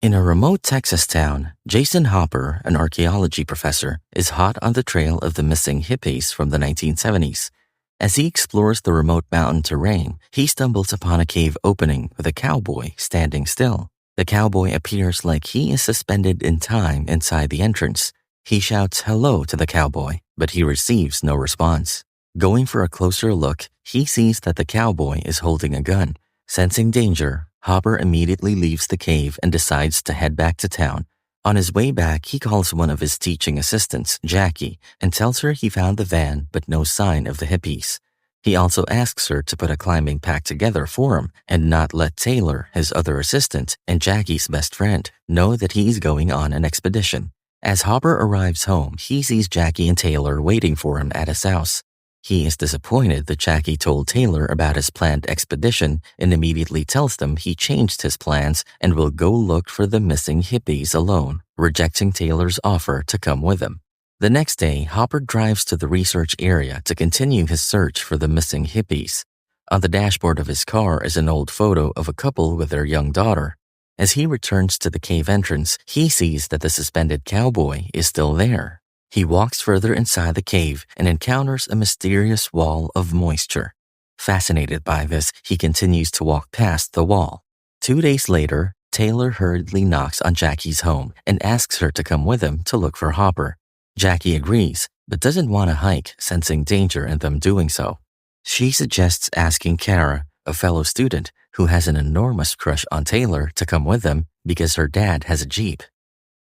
In a remote Texas town, Jason Hopper, an archaeology professor, is hot on the trail of the missing hippies from the 1970s. As he explores the remote mountain terrain, he stumbles upon a cave opening with a cowboy standing still. The cowboy appears like he is suspended in time inside the entrance. He shouts hello to the cowboy, but he receives no response. Going for a closer look, he sees that the cowboy is holding a gun. Sensing danger, Hopper immediately leaves the cave and decides to head back to town. On his way back, he calls one of his teaching assistants, Jackie, and tells her he found the van but no sign of the hippies. He also asks her to put a climbing pack together for him and not let Taylor, his other assistant, and Jackie's best friend, know that he's going on an expedition. As Hopper arrives home, he sees Jackie and Taylor waiting for him at his house. He is disappointed that Jackie told Taylor about his planned expedition and immediately tells them he changed his plans and will go look for the missing hippies alone, rejecting Taylor's offer to come with him. The next day, Hopper drives to the research area to continue his search for the missing hippies. On the dashboard of his car is an old photo of a couple with their young daughter. As he returns to the cave entrance, he sees that the suspended cowboy is still there. He walks further inside the cave and encounters a mysterious wall of moisture. Fascinated by this, he continues to walk past the wall. 2 days later, Taylor hurriedly knocks on Jackie's home and asks her to come with him to look for Hopper. Jackie agrees, but doesn't want to hike, sensing danger in them doing so. She suggests asking Kara, a fellow student who has an enormous crush on Taylor, to come with them because her dad has a Jeep.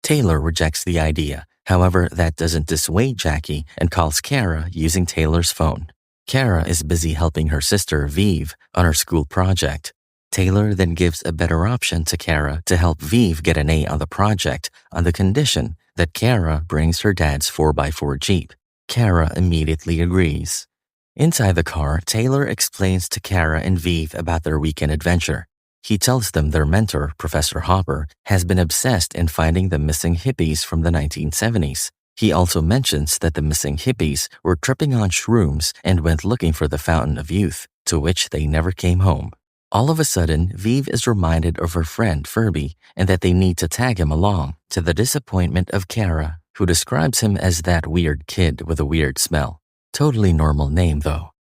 Taylor rejects the idea. However, that doesn't dissuade Jackie and calls Kara using Taylor's phone. Kara is busy helping her sister, Vive, on her school project. Taylor then gives a better option to Kara to help Vive get an A on the project on the condition that Kara brings her dad's 4x4 Jeep. Kara immediately agrees. Inside the car, Taylor explains to Kara and Vive about their weekend adventure. He tells them their mentor, Professor Hopper, has been obsessed in finding the missing hippies from the 1970s. He also mentions that the missing hippies were tripping on shrooms and went looking for the Fountain of Youth, to which they never came home. All of a sudden, Vive is reminded of her friend Furby and that they need to tag him along, to the disappointment of Kara, who describes him as that weird kid with a weird smell. Totally normal name, though.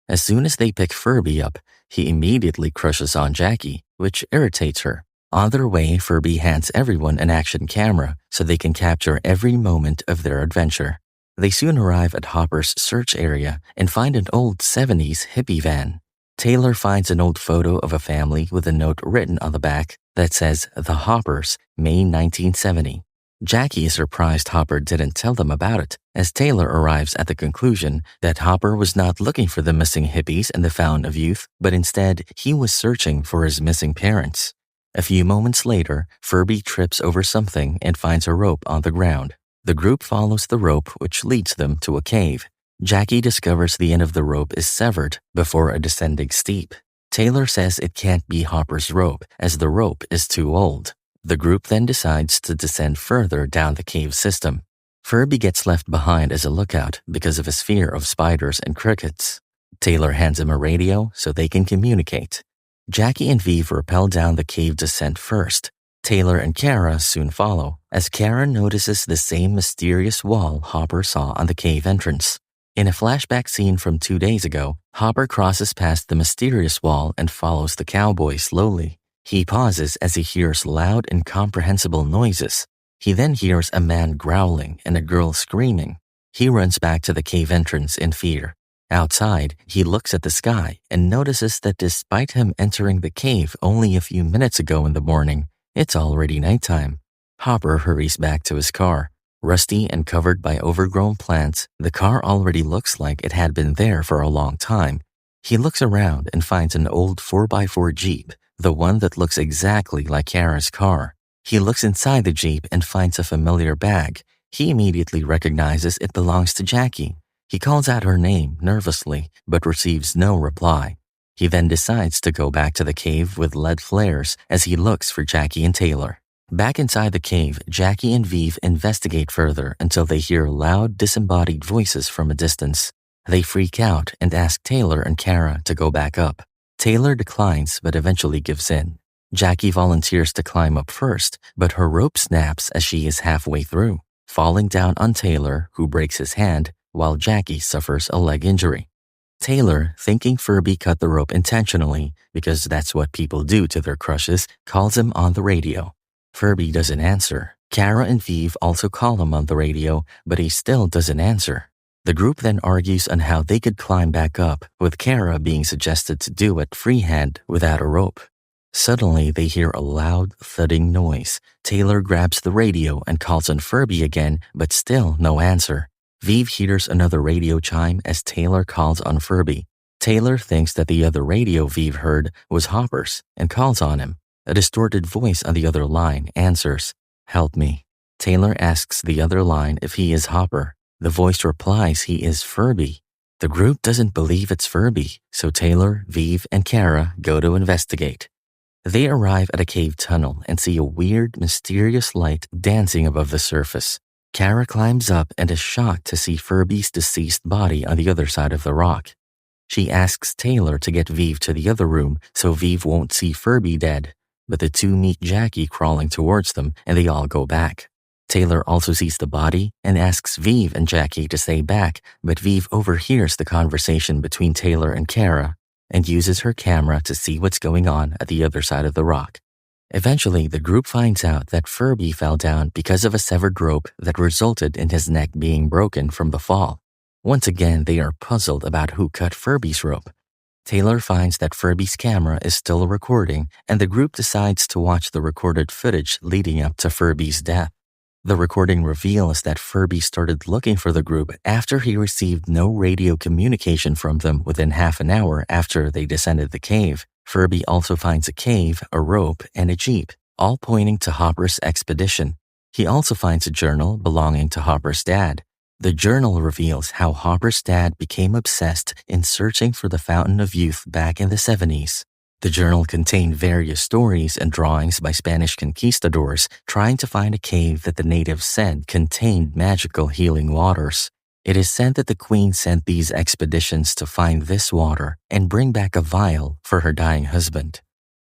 As soon as they pick Furby up, he immediately crushes on Jackie, which irritates her. On their way, Furby hands everyone an action camera so they can capture every moment of their adventure. They soon arrive at Hopper's search area and find an old 70s hippie van. Taylor finds an old photo of a family with a note written on the back that says, "The Hoppers, May 1970. Jackie is surprised Hopper didn't tell them about it, as Taylor arrives at the conclusion that Hopper was not looking for the missing hippies and the Fountain of Youth, but instead he was searching for his missing parents. A few moments later, Furby trips over something and finds a rope on the ground. The group follows the rope, which leads them to a cave. Jackie discovers the end of the rope is severed before a descending steep. Taylor says it can't be Hopper's rope, as the rope is too old. The group then decides to descend further down the cave system. Furby gets left behind as a lookout because of his fear of spiders and crickets. Taylor hands him a radio so they can communicate. Jackie and Vive rappel down the cave descent first. Taylor and Kara soon follow, as Kara notices the same mysterious wall Hopper saw on the cave entrance. In a flashback scene from 2 days ago, Hopper crosses past the mysterious wall and follows the cowboy slowly. He pauses as he hears loud, incomprehensible noises. He then hears a man growling and a girl screaming. He runs back to the cave entrance in fear. Outside, he looks at the sky and notices that despite him entering the cave only a few minutes ago in the morning, it's already nighttime. Hopper hurries back to his car. Rusty and covered by overgrown plants, the car already looks like it had been there for a long time. He looks around and finds an old 4x4 Jeep, the one that looks exactly like Kara's car. He looks inside the Jeep and finds a familiar bag. He immediately recognizes it belongs to Jackie. He calls out her name nervously, but receives no reply. He then decides to go back to the cave with lead flares as he looks for Jackie and Taylor. Back inside the cave, Jackie and Vive investigate further until they hear loud, disembodied voices from a distance. They freak out and ask Taylor and Kara to go back up. Taylor declines but eventually gives in. Jackie volunteers to climb up first, but her rope snaps as she is halfway through, falling down on Taylor, who breaks his hand, while Jackie suffers a leg injury. Taylor, thinking Furby cut the rope intentionally, because that's what people do to their crushes, calls him on the radio. Furby doesn't answer. Kara and Vive also call him on the radio, but he still doesn't answer. The group then argues on how they could climb back up, with Kara being suggested to do it freehand without a rope. Suddenly, they hear a loud, thudding noise. Taylor grabs the radio and calls on Furby again, but still no answer. Vive hears another radio chime as Taylor calls on Furby. Taylor thinks that the other radio Vive heard was Hopper's and calls on him. A distorted voice on the other line answers, "Help me." Taylor asks the other line if he is Hopper. The voice replies he is Furby. The group doesn't believe it's Furby, so Taylor, Vive, and Kara go to investigate. They arrive at a cave tunnel and see a weird, mysterious light dancing above the surface. Kara climbs up and is shocked to see Furby's deceased body on the other side of the rock. She asks Taylor to get Vive to the other room so Vive won't see Furby dead, but the two meet Jackie crawling towards them and they all go back. Taylor also sees the body and asks Vive and Jackie to stay back, but Vive overhears the conversation between Taylor and Kara and uses her camera to see what's going on at the other side of the rock. Eventually, the group finds out that Furby fell down because of a severed rope that resulted in his neck being broken from the fall. Once again, they are puzzled about who cut Furby's rope. Taylor finds that Furby's camera is still recording, and the group decides to watch the recorded footage leading up to Furby's death. The recording reveals that Furby started looking for the group after he received no radio communication from them within half an hour after they descended the cave. Furby also finds a cave, a rope, and a jeep, all pointing to Hopper's expedition. He also finds a journal belonging to Hopper's dad. The journal reveals how Hopper's dad became obsessed in searching for the Fountain of Youth back in the 70s. The journal contained various stories and drawings by Spanish conquistadors trying to find a cave that the natives said contained magical healing waters. It is said that the queen sent these expeditions to find this water and bring back a vial for her dying husband.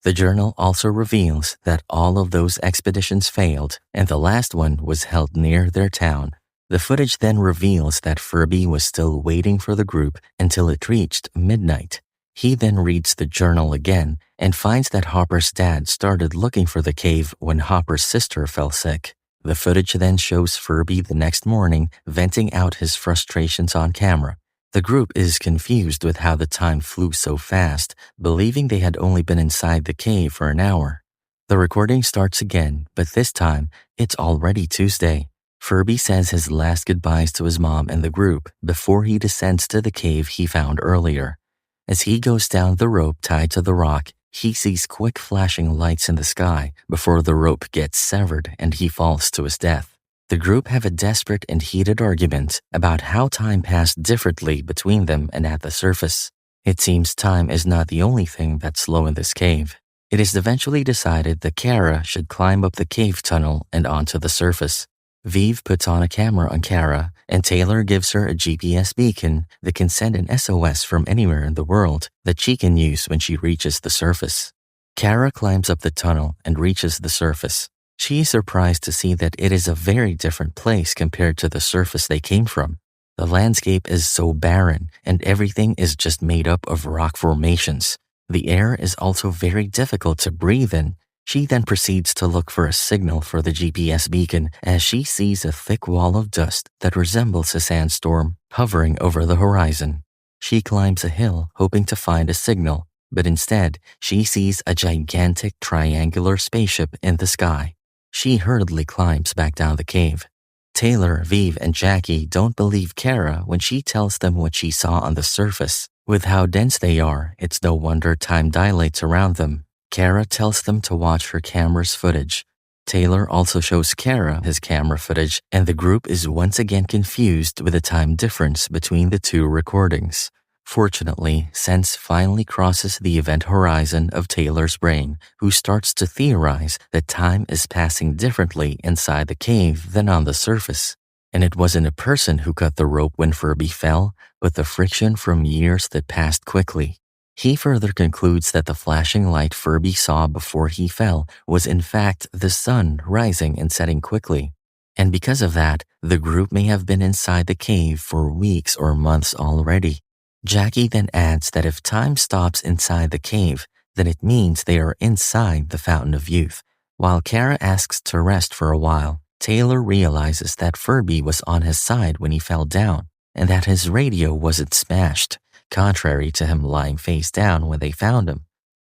The journal also reveals that all of those expeditions failed and the last one was held near their town. The footage then reveals that Furby was still waiting for the group until it reached midnight. He then reads the journal again and finds that Hopper's dad started looking for the cave when Hopper's sister fell sick. The footage then shows Furby the next morning venting out his frustrations on camera. The group is confused with how the time flew so fast, believing they had only been inside the cave for an hour. The recording starts again, but this time, it's already Tuesday. Furby says his last goodbyes to his mom and the group before he descends to the cave he found earlier. As he goes down the rope tied to the rock, he sees quick flashing lights in the sky before the rope gets severed and he falls to his death. The group have a desperate and heated argument about how time passed differently between them and at the surface. It seems time is not the only thing that's slow in this cave. It is eventually decided that Kara should climb up the cave tunnel and onto the surface. Vive puts on a camera on Kara, and Taylor gives her a GPS beacon that can send an SOS from anywhere in the world that she can use when she reaches the surface. Kara climbs up the tunnel and reaches the surface. She is surprised to see that it is a very different place compared to the surface they came from. The landscape is so barren, and everything is just made up of rock formations. The air is also very difficult to breathe in. She then proceeds to look for a signal for the GPS beacon as she sees a thick wall of dust that resembles a sandstorm hovering over the horizon. She climbs a hill hoping to find a signal, but instead she sees a gigantic triangular spaceship in the sky. She hurriedly climbs back down the cave. Taylor, Vive, and Jackie don't believe Kara when she tells them what she saw on the surface. With how dense they are, it's no wonder time dilates around them. Kara tells them to watch her camera's footage. Taylor also shows Kara his camera footage, and the group is once again confused with the time difference between the two recordings. Fortunately, sense finally crosses the event horizon of Taylor's brain, who starts to theorize that time is passing differently inside the cave than on the surface. And it wasn't a person who cut the rope when Furby fell, but the friction from years that passed quickly. He further concludes that the flashing light Furby saw before he fell was in fact the sun rising and setting quickly. And because of that, the group may have been inside the cave for weeks or months already. Jackie then adds that if time stops inside the cave, then it means they are inside the Fountain of Youth. While Kara asks to rest for a while, Taylor realizes that Furby was on his side when he fell down and that his radio wasn't smashed, contrary to him lying face down when they found him.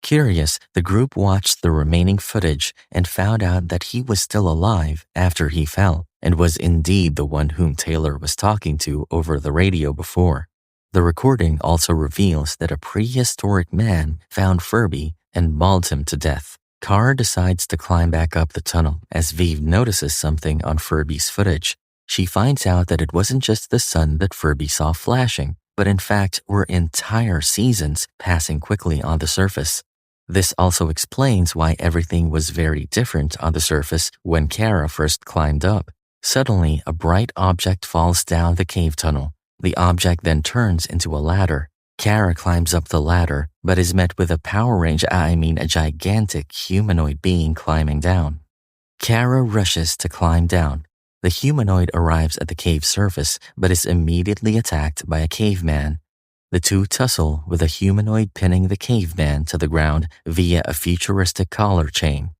Curious, the group watched the remaining footage and found out that he was still alive after he fell and was indeed the one whom Taylor was talking to over the radio before. The recording also reveals that a prehistoric man found Furby and mauled him to death. Kara decides to climb back up the tunnel as Vive notices something on Furby's footage. She finds out that it wasn't just the sun that Furby saw flashing, but in fact were entire seasons passing quickly on the surface. This also explains why everything was very different on the surface when Kara first climbed up. Suddenly, a bright object falls down the cave tunnel. The object then turns into a ladder. Kara climbs up the ladder, but is met with a a gigantic humanoid being climbing down. Kara rushes to climb down. The humanoid arrives at the cave surface, but is immediately attacked by a caveman. The two tussle, with a humanoid pinning the caveman to the ground via a futuristic collar chain.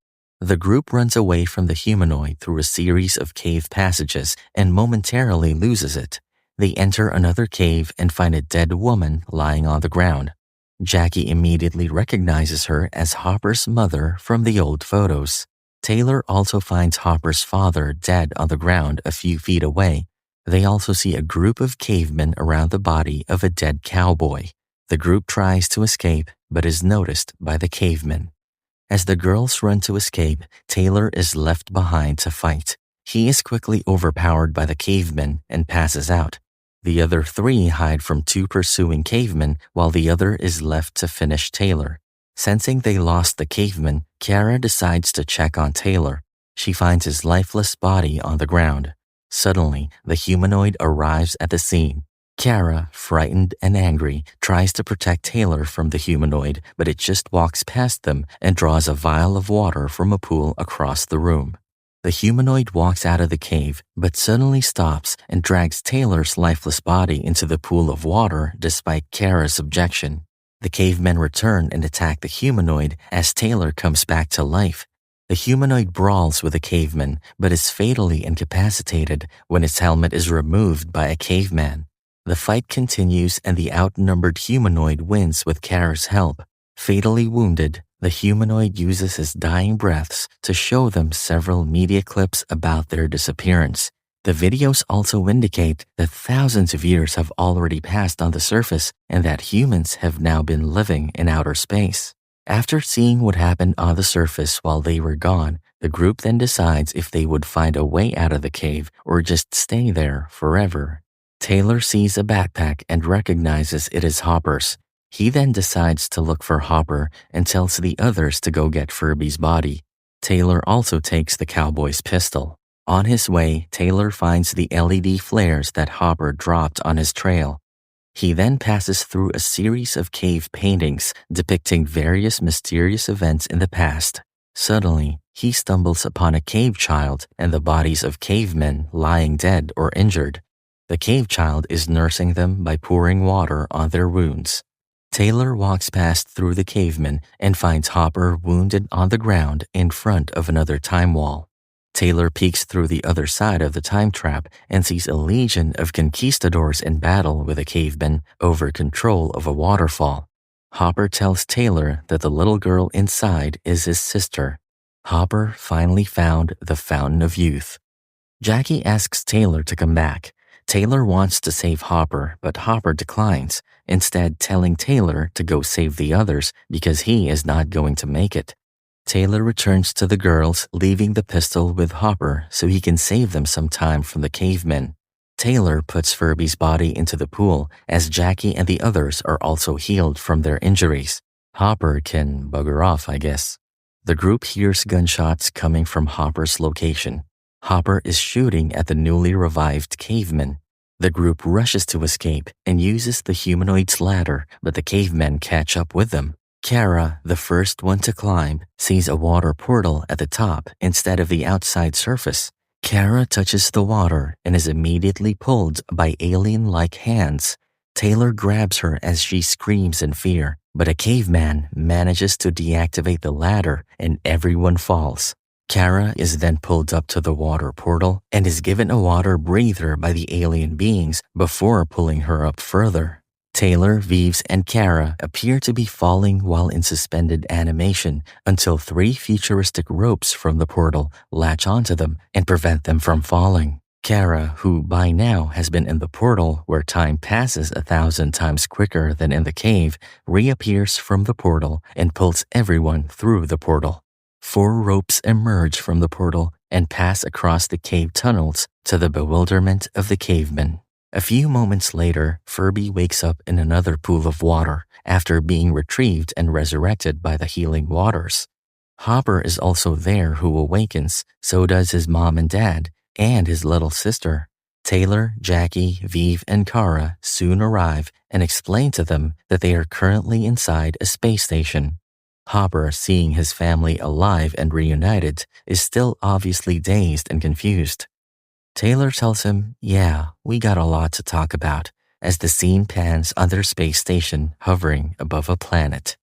The group runs away from the humanoid through a series of cave passages and momentarily loses it. They enter another cave and find a dead woman lying on the ground. Jackie immediately recognizes her as Hopper's mother from the old photos. Taylor also finds Hopper's father dead on the ground a few feet away. They also see a group of cavemen around the body of a dead cowboy. The group tries to escape, but is noticed by the cavemen. As the girls run to escape, Taylor is left behind to fight. He is quickly overpowered by the cavemen and passes out. The other three hide from two pursuing cavemen while the other is left to finish Taylor. Sensing they lost the caveman, Kara decides to check on Taylor. She finds his lifeless body on the ground. Suddenly, the humanoid arrives at the scene. Kara, frightened and angry, tries to protect Taylor from the humanoid, but it just walks past them and draws a vial of water from a pool across the room. The humanoid walks out of the cave, but suddenly stops and drags Taylor's lifeless body into the pool of water despite Kara's objection. The cavemen return and attack the humanoid as Taylor comes back to life. The humanoid brawls with the caveman, but is fatally incapacitated when its helmet is removed by a caveman. The fight continues and the outnumbered humanoid wins with Kara's help. Fatally wounded, the humanoid uses his dying breaths to show them several media clips about their disappearance. The videos also indicate that thousands of years have already passed on the surface and that humans have now been living in outer space. After seeing what happened on the surface while they were gone, the group then decides if they would find a way out of the cave or just stay there forever. Taylor sees a backpack and recognizes it is Hopper's. He then decides to look for Hopper and tells the others to go get Furby's body. Taylor also takes the cowboy's pistol. On his way, Taylor finds the LED flares that Hopper dropped on his trail. He then passes through a series of cave paintings depicting various mysterious events in the past. Suddenly, he stumbles upon a cave child and the bodies of cavemen lying dead or injured. The cave child is nursing them by pouring water on their wounds. Taylor walks past through the cavemen and finds Hopper wounded on the ground in front of another time wall. Taylor peeks through the other side of the time trap and sees a legion of conquistadors in battle with a caveman over control of a waterfall. Hopper tells Taylor that the little girl inside is his sister. Hopper finally found the Fountain of Youth. Jackie asks Taylor to come back. Taylor wants to save Hopper, but Hopper declines, instead telling Taylor to go save the others because he is not going to make it. Taylor returns to the girls, leaving the pistol with Hopper so he can save them some time from the cavemen. Taylor puts Furby's body into the pool as Jackie and the others are also healed from their injuries. Hopper can bugger off, I guess. The group hears gunshots coming from Hopper's location. Hopper is shooting at the newly revived cavemen. The group rushes to escape and uses the humanoid's ladder, but the cavemen catch up with them. Kara, the first one to climb, sees a water portal at the top instead of the outside surface. Kara touches the water and is immediately pulled by alien-like hands. Taylor grabs her as she screams in fear, but a caveman manages to deactivate the ladder and everyone falls. Kara is then pulled up to the water portal and is given a water breather by the alien beings before pulling her up further. Taylor, Vives, and Kara appear to be falling while in suspended animation until 3 futuristic ropes from the portal latch onto them and prevent them from falling. Kara, who by now has been in the portal where time passes 1,000 times quicker than in the cave, reappears from the portal and pulls everyone through the portal. 4 ropes emerge from the portal and pass across the cave tunnels to the bewilderment of the cavemen. A few moments later, Furby wakes up in another pool of water after being retrieved and resurrected by the healing waters. Hopper is also there, who awakens, so does his mom and dad, and his little sister. Taylor, Jackie, Vive, and Kara soon arrive and explain to them that they are currently inside a space station. Hopper, seeing his family alive and reunited, is still obviously dazed and confused. Taylor tells him, "Yeah, we got a lot to talk about," as the scene pans on their space station hovering above a planet.